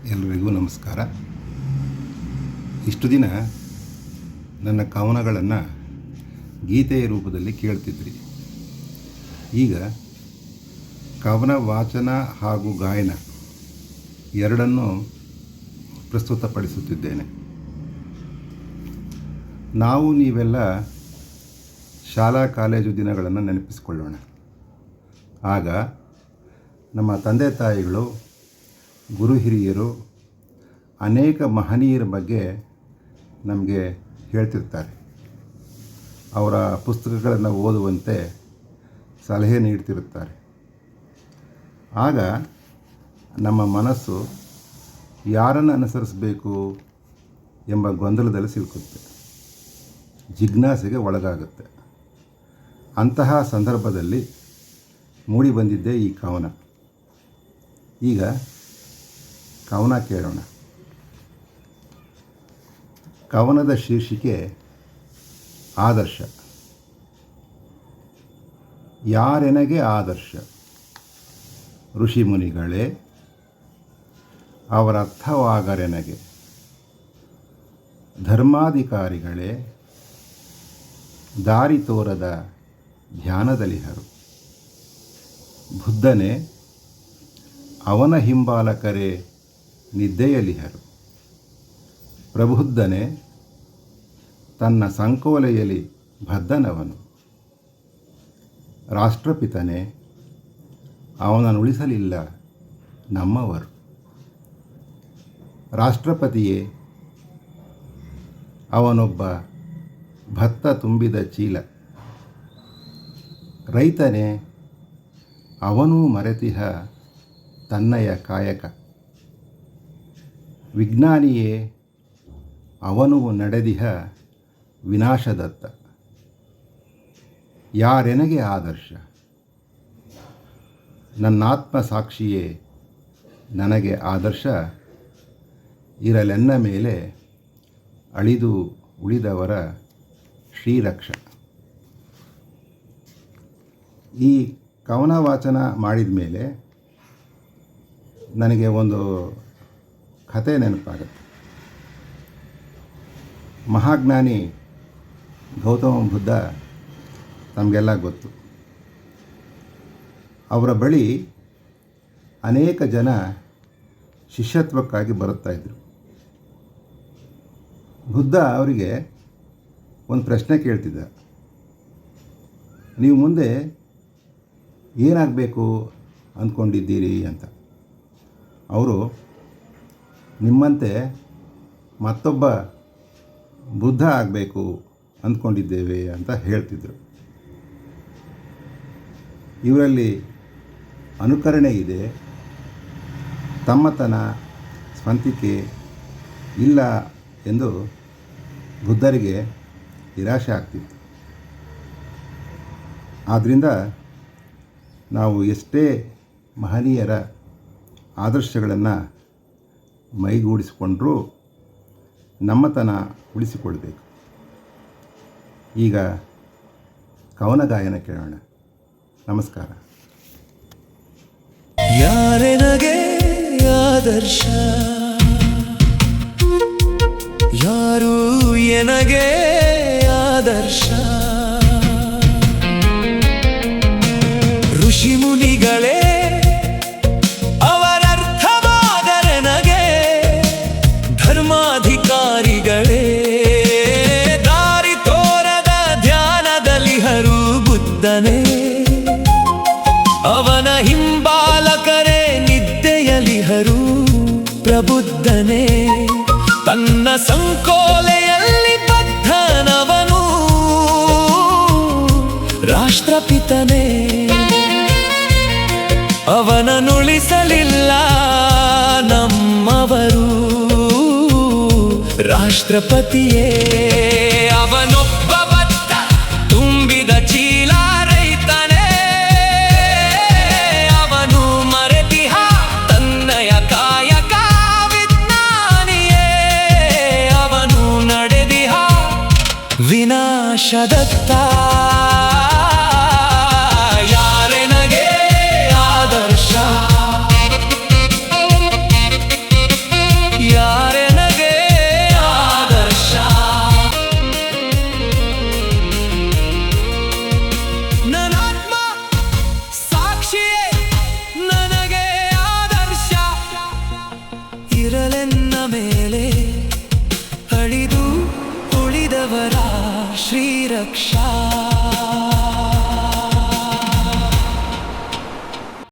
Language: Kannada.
ಎಲ್ಲರಿಗೂ ನಮಸ್ಕಾರ. ಇಷ್ಟು ದಿನ ನನ್ನ ಕವನಗಳನ್ನು ಗೀತೆಯ ರೂಪದಲ್ಲಿ ಕೇಳ್ತಿದ್ರಿ. ಈಗ ಕವನ ವಾಚನ ಹಾಗೂ ಗಾಯನ ಎರಡನ್ನೂ ಪ್ರಸ್ತುತಪಡಿಸುತ್ತಿದ್ದೇನೆ. ನಾವು ನೀವೆಲ್ಲ ಶಾಲಾ ಕಾಲೇಜು ದಿನಗಳನ್ನು ನೆನಪಿಸಿಕೊಳ್ಳೋಣ. ಆಗ ನಮ್ಮ ತಂದೆ ತಾಯಿಗಳು, ಗುರು ಹಿರಿಯರು ಅನೇಕ ಮಹನೀಯರ ಬಗ್ಗೆ ನಮಗೆ ಹೇಳ್ತಿರ್ತಾರೆ. ಅವರ ಪುಸ್ತಕಗಳನ್ನು ಓದುವಂತೆ ಸಲಹೆ ನೀಡ್ತಿರುತ್ತಾರೆ. ಆಗ ನಮ್ಮ ಮನಸ್ಸು ಯಾರನ್ನು ಅನುಸರಿಸಬೇಕು ಎಂಬ ಗೊಂದಲದಲ್ಲಿ ಸಿಲುಕುತ್ತೆ, ಜಿಜ್ಞಾಸೆಗೆ ಒಳಗಾಗುತ್ತೆ. ಅಂತಹ ಸಂದರ್ಭದಲ್ಲಿ ಮೂಡಿಬಂದಿದ್ದೇ ಈ ಕವನ. ಈಗ ಕವನ ಕೇಳೋಣ. ಕವನದ ಶೀರ್ಷಿಕೆ ಆದರ್ಶ. ಯಾರೆನಗೆ ಆದರ್ಶ? ಋಷಿಮುನಿಗಳೇ, ಅವರ ಅರ್ಥವಾಗರೆನಗೆ. ಧರ್ಮಾಧಿಕಾರಿಗಳೇ, ದಾರಿ ತೋರದ ಧ್ಯಾನದಲಿಹರು. ಬುದ್ಧನೇ, ಅವನ ಹಿಂಬಾಲಕರೇ ನಿದ್ದೆಯಲಿಹರು. ಪ್ರಬುದ್ಧನೇ, ತನ್ನ ಸಂಕೋಲೆಯಲ್ಲಿ ಬದ್ಧನವನು. ರಾಷ್ಟ್ರಪಿತನೇ, ಅವನನ್ನುಳಿಸಲಿಲ್ಲ ನಮ್ಮವರು. ರಾಷ್ಟ್ರಪತಿಯೇ, ಅವನೊಬ್ಬ ಭತ್ತ ತುಂಬಿದ ಚೀಲ. ರೈತನೇ, ಅವನೂ ಮರೆತಿಹ ತನ್ನಯ ಕಾಯಕ. ವಿಜ್ಞಾನಿಯೇ, ಅವನು ನಡೆದಿಹ ವಿನಾಶದತ್ತ. ಯಾರೆನಗೆ ಆದರ್ಶ? ನನ್ನಾತ್ಮ ಸಾಕ್ಷಿಯೇ ನನಗೆ ಆದರ್ಶ. ಇರಲೆನ್ನ ಮೇಲೆ ಅಳಿದು ಉಳಿದವರ ಶ್ರೀರಕ್ಷ. ಈ ಕವನ ವಾಚನ ಮಾಡಿದ ಮೇಲೆ ನನಗೆ ಒಂದು ಕಥೆ ನೆನಪಾಗುತ್ತೆ. ಮಹಾಜ್ಞಾನಿ ಗೌತಮ ಬುದ್ಧ ತಮಗೆಲ್ಲ ಗೊತ್ತು. ಅವರ ಬಳಿ ಅನೇಕ ಜನ ಶಿಷ್ಯತ್ವಕ್ಕಾಗಿ ಬರುತ್ತಾಯಿದ್ರು. ಬುದ್ಧ ಅವರಿಗೆ ಒಂದು ಪ್ರಶ್ನೆ ಕೇಳ್ತಿದ್ದ. ನೀವು ಮುಂದೆ ಏನಾಗಬೇಕು ಅಂದ್ಕೊಂಡಿದ್ದೀರಿ ಅಂತ. ಅವರು ನಿಮ್ಮಂತೆ ಮತ್ತೊಬ್ಬ ಬುದ್ಧ ಆಗಬೇಕು ಅಂದ್ಕೊಂಡಿದ್ದೇವೆ ಅಂತ ಹೇಳ್ತಿದ್ರು. ಇವರಲ್ಲಿ ಅನುಕರಣೆ ಇದೆ, ತಮ್ಮತನ, ಸ್ವಂತಿಕೆ ಇಲ್ಲ ಎಂದು ಬುದ್ಧರಿಗೆ ನಿರಾಶೆ ಆಗ್ತಿತ್ತು. ಆದ್ದರಿಂದ ನಾವು ಎಷ್ಟೇ ಮಹನೀಯರ ಆದರ್ಶಗಳನ್ನು ಮೈಗೂಡಿಸಿಕೊಂಡರೂ ನಮ್ಮತನ ಉಳಿಸಿಕೊಳ್ಬೇಕು. ಈಗ ಕವನ ಗಾಯನ ಕೇಳೋಣ. ನಮಸ್ಕಾರ. ಯಾರೆನಗೆ ಆದರ್ಶ? ಯಾರು ಎನಗೆ ಆದರ್ಶ? ಋಷಿಮುನಿಗಳೇ, ಅವರರ್ಥವಾದರೆನಗೆ. ಧರ್ಮಾಧಿಕಾರಿಗಳೇ, ದಾರಿ ತೋರದ ಧ್ಯಾನದಲಿಹರು. ಬುದ್ಧನೇ, ಅವನ ಹಿಂಬಾಲಕರೇ ನಿದ್ದೆಯಲಿಹರು. ಪ್ರಬುದ್ಧನೇ, ತನ್ನ ಸಂಕೋಲೆಯಲ್ಲಿ ಬದ್ಧನವನು. ರಾಷ್ಟ್ರಪಿತನೇ, ಅವನನ್ನುಳಿಸಲಿಲ್ಲ ನಮ್ಮವರು. ರಾಷ್ಟ್ರಪತಿಯೇ, ಅವನೊಬ್ಬ ಭತ್ತ ತುಂಬಿದ ಚೀಲ. ರೈತನೇ, ಅವನು ಮರೆತಿಹ ತನ್ನಯ ಕಾಯಕ. ವಿಜ್ಞಾನಿಯೇ, ಅವನು ನಡೆದಿಹ ವಿನಾಶದತ್ತ. ಯಾರೆನಗೆ ಆದರ್ಶ? ಶ್ರೀರಕ್ಷಾ